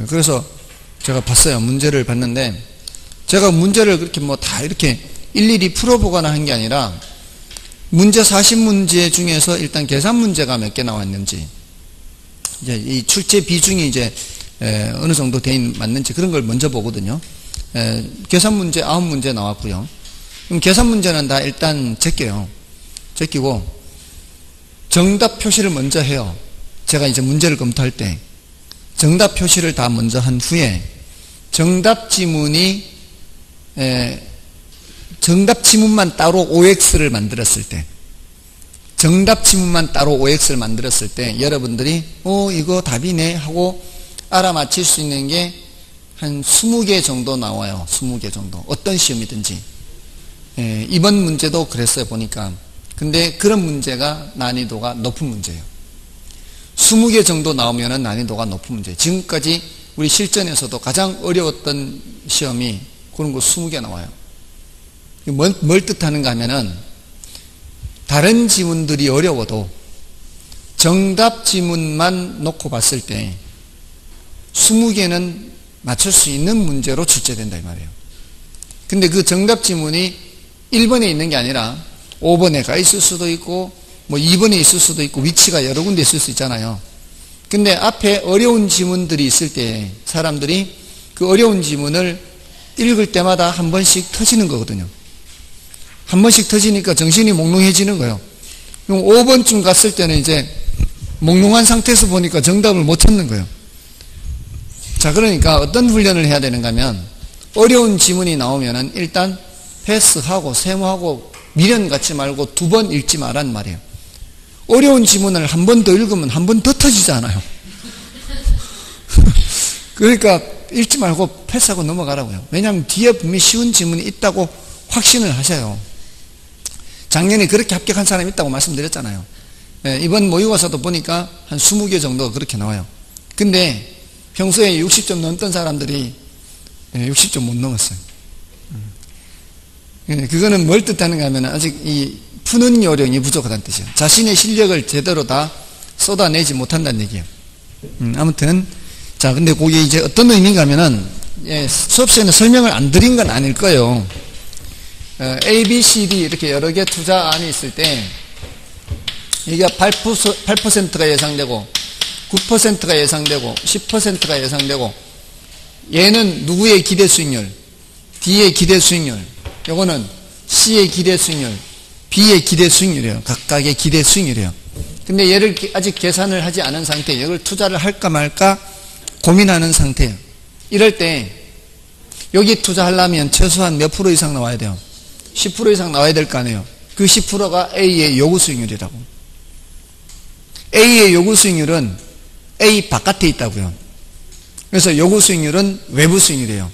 그래서 제가 봤어요. 문제를 봤는데 제가 문제를 그렇게 뭐 다 이렇게 일일이 풀어보거나 한 게 아니라 문제 40문제 중에서 일단 계산 문제가 몇 개 나왔는지 이제 이 출제 비중이 이제 어느 정도 맞는지 그런 걸 먼저 보거든요. 계산 문제 9문제 나왔고요. 그럼 계산 문제는 다 일단 제껴요. 제끼고 정답 표시를 먼저 해요. 제가 이제 문제를 검토할 때 정답 표시를 다 먼저 한 후에 정답 지문만 따로 OX를 만들었을 때 정답 지문만 따로 OX를 만들었을 때 여러분들이 이거 답이네 하고 알아맞힐 수 있는 게 한 20개 정도 나와요. 20개 정도. 어떤 시험이든지. 이번 문제도 그랬어요. 보니까. 근데 그런 문제가 난이도가 높은 문제예요. 20개 정도 나오면 난이도가 높은 문제예요. 지금까지 우리 실전에서도 가장 어려웠던 시험이 그런 거 20개 나와요. 뭘 뜻하는가 하면은 다른 지문들이 어려워도 정답 지문만 놓고 봤을 때 20개는 맞출 수 있는 문제로 출제된다 이 말이에요. 근데 그 정답 지문이 1번에 있는 게 아니라 5번에 가 있을 수도 있고 뭐 2번에 있을 수도 있고 위치가 여러 군데 있을 수 있잖아요. 근데 앞에 어려운 지문들이 있을 때 사람들이 그 어려운 지문을 읽을 때마다 한 번씩 터지는 거거든요. 한 번씩 터지니까 정신이 몽롱해지는 거예요. 5번쯤 갔을 때는 이제 몽롱한 상태에서 보니까 정답을 못 찾는 거예요. 자, 그러니까 어떤 훈련을 해야 되는가 하면 어려운 지문이 나오면은 일단 패스하고 세모하고 미련 갖지 말고 2번 읽지 말란 말이에요. 어려운 지문을 한 번 더 읽으면 한 번 더 터지잖아요. 그러니까 읽지 말고 패스하고 넘어가라고요. 왜냐하면 뒤에 분명히 쉬운 지문이 있다고 확신을 하셔요. 작년에 그렇게 합격한 사람이 있다고 말씀드렸잖아요. 이번 모의고사도 보니까 한 20개 정도 그렇게 나와요. 근데 평소에 60점 넘던 사람들이 60점 못 넘었어요. 그거는 뭘 뜻하는가 하면 아직 이 푸는 요령이 부족하다는 뜻이에요. 자신의 실력을 제대로 다 쏟아내지 못한다는 얘기예요. 아무튼 자, 근데 그게 이제 어떤 의미인가 하면은 수업 시간에 설명을 안 드린 건 아닐 거예요. A, B, C, D 이렇게 여러 개 투자안이 있을 때 여기가 8%가 예상되고 9%가 예상되고 10%가 예상되고 얘는 누구의 기대 수익률, D의 기대 수익률, 요거는 C의 기대 수익률, B의 기대 수익률이에요. 각각의 기대 수익률이에요. 근데 얘를 아직 계산을 하지 않은 상태에 이걸 투자를 할까 말까 고민하는 상태예요. 이럴 때 여기 투자하려면 최소한 몇 프로 이상 나와야 돼요? 10% 이상 나와야 될 거 아니에요. 그 10%가 A의 요구 수익률이라고. A의 요구 수익률은 A 바깥에 있다고요. 그래서 요구 수익률은 외부 수익률이에요.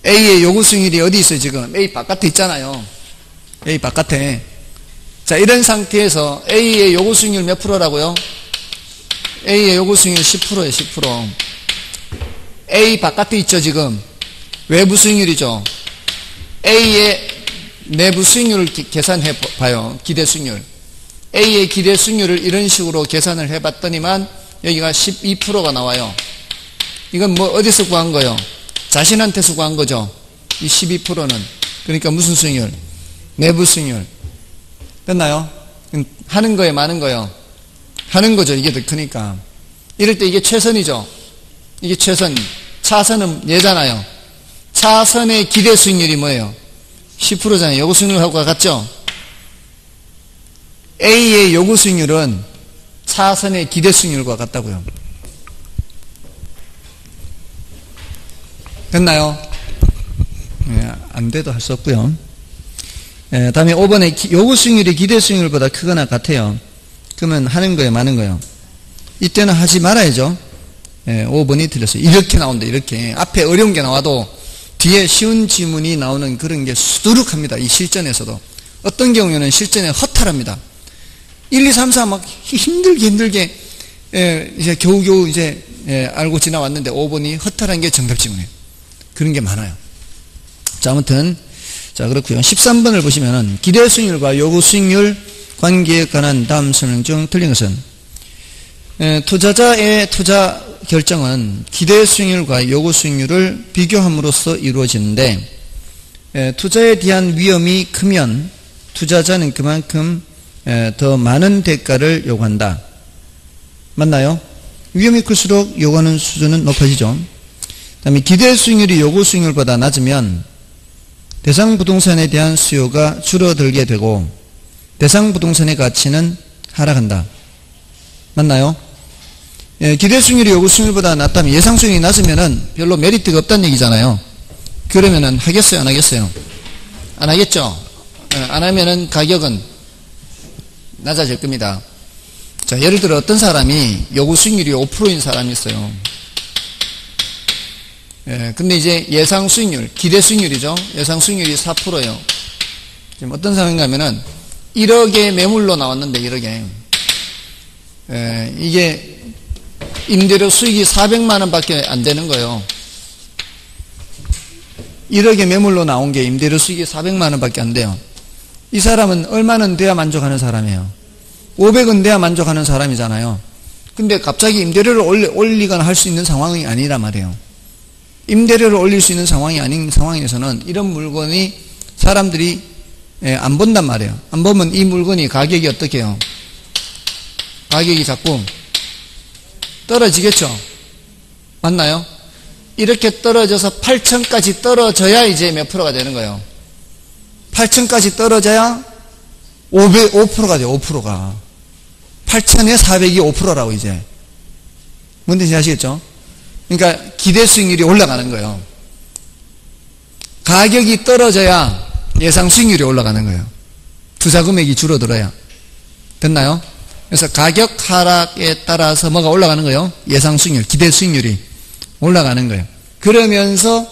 A의 요구 수익률이 어디 있어요 지금? A 바깥에 있잖아요. A 바깥에. 자, 이런 상태에서 A의 요구 수익률 몇 프로라고요? A의 요구 수익률 10%예요. 10%. A 바깥에 있죠 지금. 외부 수익률이죠. A의 내부 수익률을 계산해 봐요. 기대 수익률. A의 기대 수익률을 이런 식으로 계산을 해봤더니만 여기가 12%가 나와요. 이건 뭐 어디서 구한 거예요? 자신한테서 구한 거죠. 이 12%는. 그러니까 무슨 수익률? 내부 수익률. 됐나요? 하는 거에 많은 거예요. 하는 거죠. 이게 더 크니까. 이럴 때 이게 최선이죠. 이게 최선. 차선은 얘잖아요. 차선의 기대 수익률이 뭐예요? 10%잖아요. 요구 수익률하고 같죠? A의 요구 수익률은 차선의 기대 수익률과 같다고요. 됐나요? 안 돼도 할 수 없고요. 다음에 5번에 요구 수익률이 기대 수익률보다 크거나 같아요. 그러면 하는 거예요, 마는 거예요? 이때는 하지 말아야죠. 5번이 틀렸어요. 이렇게 나온다, 이렇게. 앞에 어려운 게 나와도 뒤에 쉬운 지문이 나오는 그런 게 수두룩합니다. 이 실전에서도. 어떤 경우에는 실전에 허탈합니다. 1, 2, 3, 4 막 힘들게 이제 겨우겨우 이제 알고 지나왔는데 5번이 허탈한 게 정답 지문이에요. 그런 게 많아요. 자, 아무튼 자, 그렇고요. 13번을 보시면은 기대 수익률과 요구 수익률 관계에 관한 다음 설명 중 틀린 것은 투자자의 투자 결정은 기대 수익률과 요구 수익률을 비교함으로써 이루어지는데 투자에 대한 위험이 크면 투자자는 그만큼 더 많은 대가를 요구한다. 맞나요? 위험이 클수록 요구하는 수준은 높아지죠. 그 다음에 기대 수익률이 요구 수익률보다 낮으면 대상 부동산에 대한 수요가 줄어들게 되고 대상 부동산의 가치는 하락한다. 맞나요? 기대 수익률이 요구 수익률보다 낮다면 예상 수익률이 낮으면은 별로 메리트가 없다는 얘기잖아요. 그러면은 하겠어요, 안 하겠어요? 안 하겠죠? 안 하면은 가격은 낮아질 겁니다. 자, 예를 들어 어떤 사람이 요구 수익률이 5%인 사람이 있어요. 근데 이제 예상 수익률, 기대 수익률이죠. 예상 수익률이 4%예요. 지금 어떤 상황인가 하면은 1억의 매물로 나왔는데 1억에 이게 임대료 수익이 400만 원밖에 안 되는 거예요. 1억의 매물로 나온 게 임대료 수익이 400만 원밖에 안 돼요. 이 사람은 얼마는 돼야 만족하는 사람이에요? 500은 돼야 만족하는 사람이잖아요. 근데 갑자기 임대료를 올리거나 할 수 있는 상황이 아니란 말이에요. 임대료를 올릴 수 있는 상황이 아닌 상황에서는 이런 물건이 사람들이 안 본단 말이에요. 안 보면 이 물건이 가격이 어떻게 해요? 가격이 자꾸 떨어지겠죠? 맞나요? 이렇게 떨어져서 8천까지 떨어져야 이제 몇 프로가 되는 거예요? 8천까지 떨어져야 5%가 돼요. 5%가. 8천에 400이 5%라고 이제. 뭔지 아시겠죠? 그러니까 기대 수익률이 올라가는 거예요. 가격이 떨어져야 예상 수익률이 올라가는 거예요. 투자 금액이 줄어들어야. 됐나요? 그래서 가격 하락에 따라서 뭐가 올라가는 거예요? 예상 수익률, 기대 수익률이 올라가는 거예요. 그러면서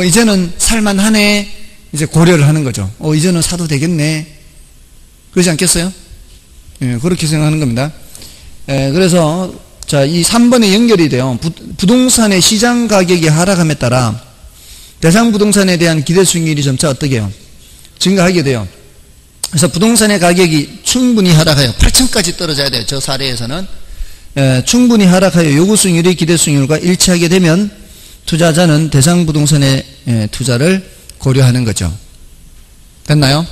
이제는 살만하네 이제 고려를 하는 거죠. 이제는 사도 되겠네. 그러지 않겠어요? 예, 그렇게 생각하는 겁니다. 그래서 자, 이 3번에 연결이 돼요. 부동산의 시장 가격이 하락함에 따라 대상 부동산에 대한 기대 수익률이 점차 어떻게 해요? 증가하게 돼요. 그래서 부동산의 가격이 충분히 하락하여 8천까지 떨어져야 돼요. 저 사례에서는 충분히 하락하여 요구 수익률이 기대 수익률과 일치하게 되면 투자자는 대상 부동산의 투자를 고려하는 거죠. 됐나요?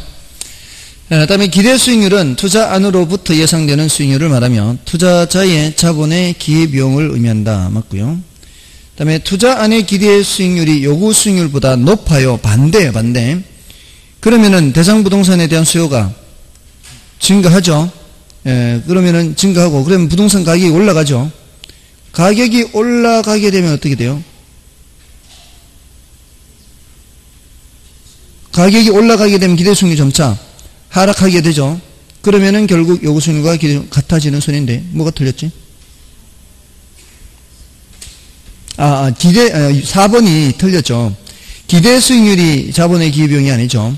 다음에 기대 수익률은 투자 안으로부터 예상되는 수익률을 말하며 투자자의 자본의 기회비용을 의미한다. 맞고요. 다음에 투자 안의 기대 수익률이 요구 수익률보다 높아요. 반대예요. 반대. 그러면은 대상 부동산에 대한 수요가 증가하죠. 그러면은 증가하고 그러면 부동산 가격이 올라가죠. 가격이 올라가게 되면 어떻게 돼요? 가격이 올라가게 되면 기대 수익률이 점차 하락하게 되죠. 그러면은 결국 요구 수익률과 같아지는 소리인데 뭐가 틀렸지? 4번이 틀렸죠. 기대 수익률이 자본의 기회비용이 아니죠.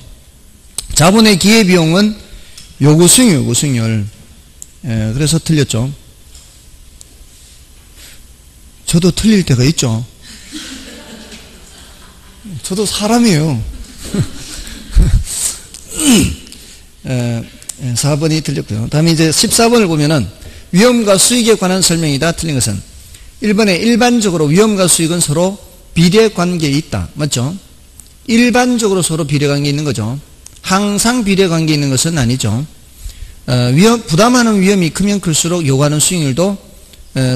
자본의 기회비용은 요구 수익률. 그래서 틀렸죠. 저도 틀릴 때가 있죠. 저도 사람이에요. 4번이 틀렸고요. 다음에 이제 14번을 보면은 위험과 수익에 관한 설명이다. 틀린 것은 1번에 일반적으로 위험과 수익은 서로 비례관계에 있다. 맞죠? 일반적으로 서로 비례관계에 있는 거죠. 항상 비례관계에 있는 것은 아니죠. 부담하는 위험이 크면 클수록 요구하는 수익률도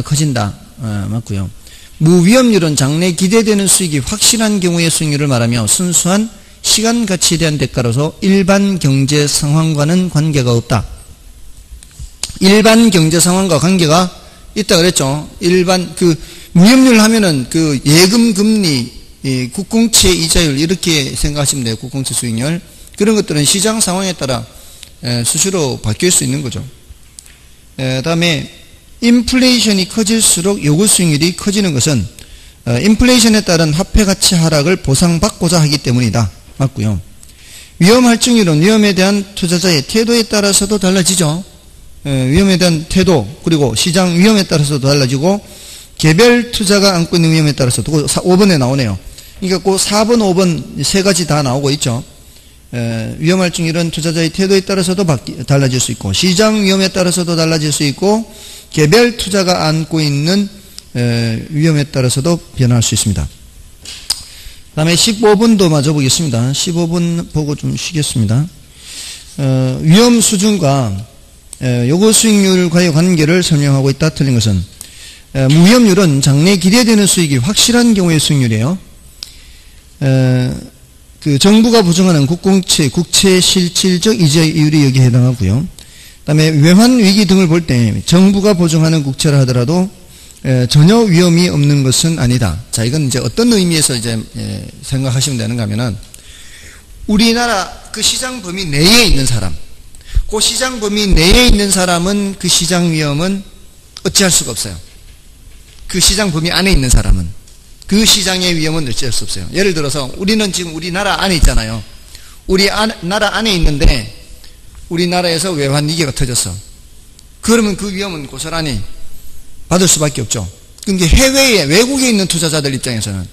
커진다. 맞고요. 무위험률은 장래 기대되는 수익이 확실한 경우의 수익률을 말하며 순수한 시간 가치에 대한 대가로서 일반 경제 상황과는 관계가 없다. 일반 경제 상황과 관계가 있다 그랬죠. 일반 무위험률 하면은 예금 금리, 국공채 이자율 이렇게 생각하시면 돼요. 국공채 수익률. 그런 것들은 시장 상황에 따라 수시로 바뀔 수 있는 거죠. 다음에 인플레이션이 커질수록 요구 수익률이 커지는 것은 인플레이션에 따른 화폐 가치 하락을 보상받고자 하기 때문이다. 맞고요. 위험 할증률은 위험에 대한 투자자의 태도에 따라서도 달라지죠. 위험에 대한 태도 그리고 시장 위험에 따라서도 달라지고 개별 투자가 안고 있는 위험에 따라서도 5번에 나오네요. 그러니까 그 4번, 5번 세 가지 다 나오고 있죠. 위험 할증률은 투자자의 태도에 따라서도 달라질 수 있고 시장 위험에 따라서도 달라질 수 있고 개별 투자가 안고 있는 위험에 따라서도 변화할 수 있습니다. 그 다음에 15번도 마저 보겠습니다. 15번 보고 좀 쉬겠습니다. 위험 수준과 요구 수익률과의 관계를 설명하고 있다. 틀린 것은 무위험률은 장래 기대되는 수익이 확실한 경우의 수익률이에요. 정부가 보증하는 국공채, 국채 실질적 이자율이 여기에 해당하고요. 그 다음에 외환 위기 등을 볼 때 정부가 보증하는 국채라 하더라도 전혀 위험이 없는 것은 아니다. 자, 이건 이제 어떤 의미에서 이제 생각하시면 되는가 하면은 우리나라 그 시장 범위 내에 있는 사람, 그 시장 범위 내에 있는 사람은 그 시장 위험은 어찌할 수가 없어요. 그 시장 범위 안에 있는 사람은 그 시장의 위험은 어찌할 수 없어요. 예를 들어서 우리는 지금 우리나라 안에 있잖아요. 나라 안에 있는데 우리나라에서 외환 위기가 터졌어. 그러면 그 위험은 고스란히 받을 수밖에 없죠. 그러니까 해외에 외국에 있는 투자자들 입장에서는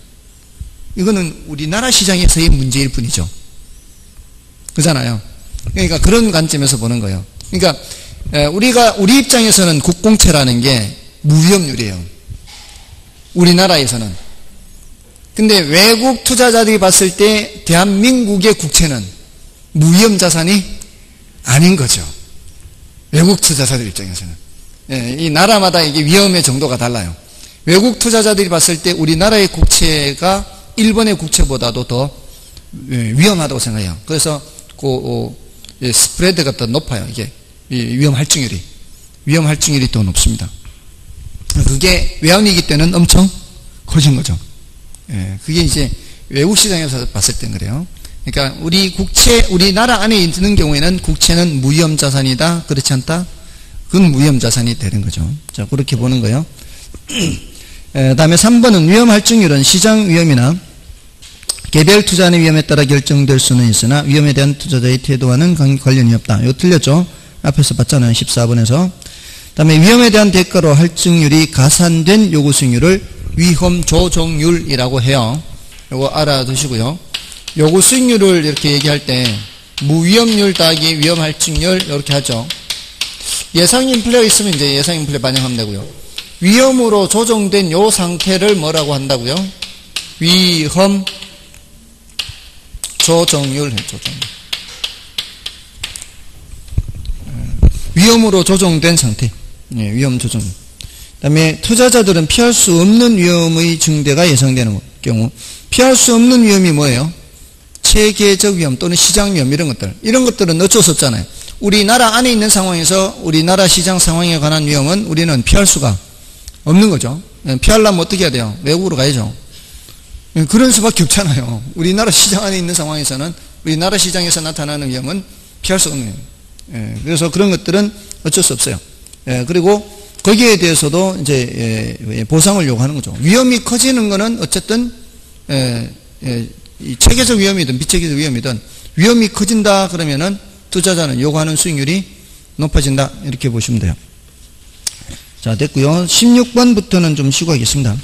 이거는 우리나라 시장에서의 문제일 뿐이죠. 그렇잖아요. 그러니까 그런 관점에서 보는 거예요. 그러니까 우리 입장에서는 국공채라는 게 무위험률이에요. 우리나라에서는. 근데 외국 투자자들이 봤을 때 대한민국의 국채는 무위험 자산이 아닌 거죠. 외국 투자자들 입장에서는. 이 나라마다 이게 위험의 정도가 달라요. 외국 투자자들이 봤을 때 우리나라의 국채가 일본의 국채보다도 더 위험하다고 생각해요. 그래서 스프레드가 더 높아요. 이게 위험 할증률이 더 높습니다. 그게 외환위기 때는 엄청 커진 거죠. 예, 그게 이제 외국 시장에서 봤을 땐 그래요. 그러니까 우리나라 안에 있는 경우에는 국채는 무위험 자산이다. 그렇지 않다. 그건 무위험 자산이 되는 거죠. 자, 그렇게 보는 거예요. 다음에 3번은 위험 할증률은 시장 위험이나 개별 투자의 위험에 따라 결정될 수는 있으나 위험에 대한 투자자의 태도와는 관련이 없다. 이거 틀렸죠? 앞에서 봤잖아요. 14번에서. 다음에 위험에 대한 대가로 할증률이 가산된 요구 수익률을 위험 조정률이라고 해요. 이거 알아두시고요. 요구 수익률을 이렇게 얘기할 때 무위험률 더하기 위험 할증률 이렇게 하죠. 예상 인플레가 있으면 이제 예상 인플레 반영하면 되고요. 위험으로 조정된 요 상태를 뭐라고 한다고요? 위험 조정률. 위험으로 조정된 상태. 예, 위험 조정. 그 다음에 투자자들은 피할 수 없는 위험의 증대가 예상되는 경우, 피할 수 없는 위험이 뭐예요? 체계적 위험 또는 시장 위험 이런 것들은 어쩔 수 없잖아요. 우리나라 안에 있는 상황에서 우리나라 시장 상황에 관한 위험은 우리는 피할 수가 없는 거죠. 피하려면 어떻게 해야 돼요? 외국으로 가야죠. 그런 수밖에 없잖아요. 우리나라 시장 안에 있는 상황에서는 우리나라 시장에서 나타나는 위험은 피할 수 없는 위험. 그래서 그런 것들은 어쩔 수 없어요. 그리고 거기에 대해서도 이제 보상을 요구하는 거죠. 위험이 커지는 거는 어쨌든 이 체계적 위험이든 비체계적 위험이든 위험이 커진다 그러면은 투자자는 요구하는 수익률이 높아진다 이렇게 보시면 돼요. 자, 됐고요. 16번부터는 좀 쉬고 하겠습니다.